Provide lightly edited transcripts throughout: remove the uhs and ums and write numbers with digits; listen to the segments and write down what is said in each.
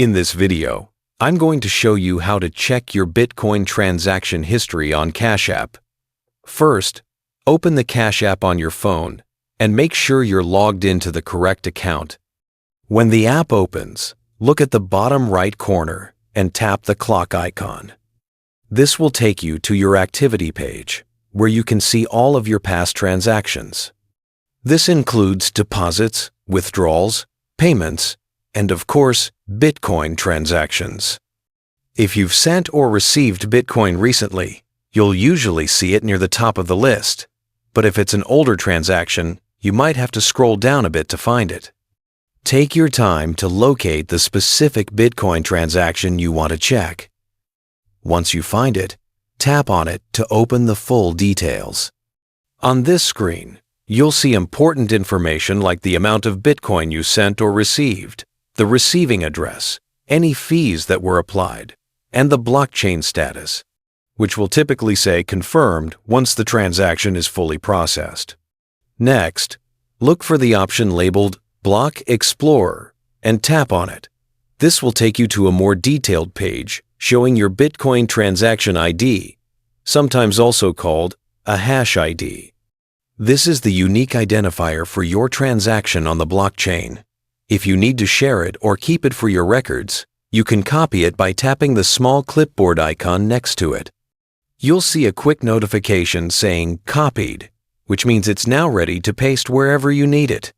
In this video, I'm going to show you how to check your Bitcoin transaction history on Cash App. First, open the Cash App on your phone and make sure you're logged into the correct account. When the app opens, look at the bottom right corner and tap the clock icon. This will take you to your activity page, where you can see all of your past transactions. This includes deposits, withdrawals, payments, and of course, Bitcoin transactions. If you've sent or received Bitcoin recently, you'll usually see it near the top of the list. But if it's an older transaction, you might have to scroll down a bit to find it. Take your time to locate the specific Bitcoin transaction you want to check. Once you find it, tap on it to open the full details. On this screen, you'll see important information like the amount of Bitcoin you sent or received, the receiving address, any fees that were applied, and the blockchain status, which will typically say confirmed once the transaction is fully processed. Next, look for the option labeled Block Explorer and tap on it. This will take you to a more detailed page showing your Bitcoin transaction ID, sometimes also called a hash ID. This is the unique identifier for your transaction on the blockchain. If you need to share it or keep it for your records, you can copy it by tapping the small clipboard icon next to it. You'll see a quick notification saying Copied, which means it's now ready to paste wherever you need it.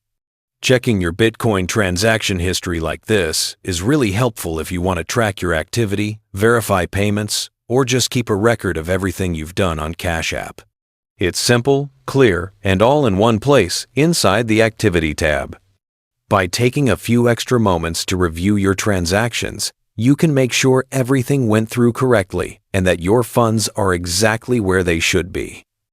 Checking your Bitcoin transaction history like this is really helpful if you want to track your activity, verify payments, or just keep a record of everything you've done on Cash App. It's simple, clear, and all in one place inside the Activity tab. By taking a few extra moments to review your transactions, you can make sure everything went through correctly and that your funds are exactly where they should be.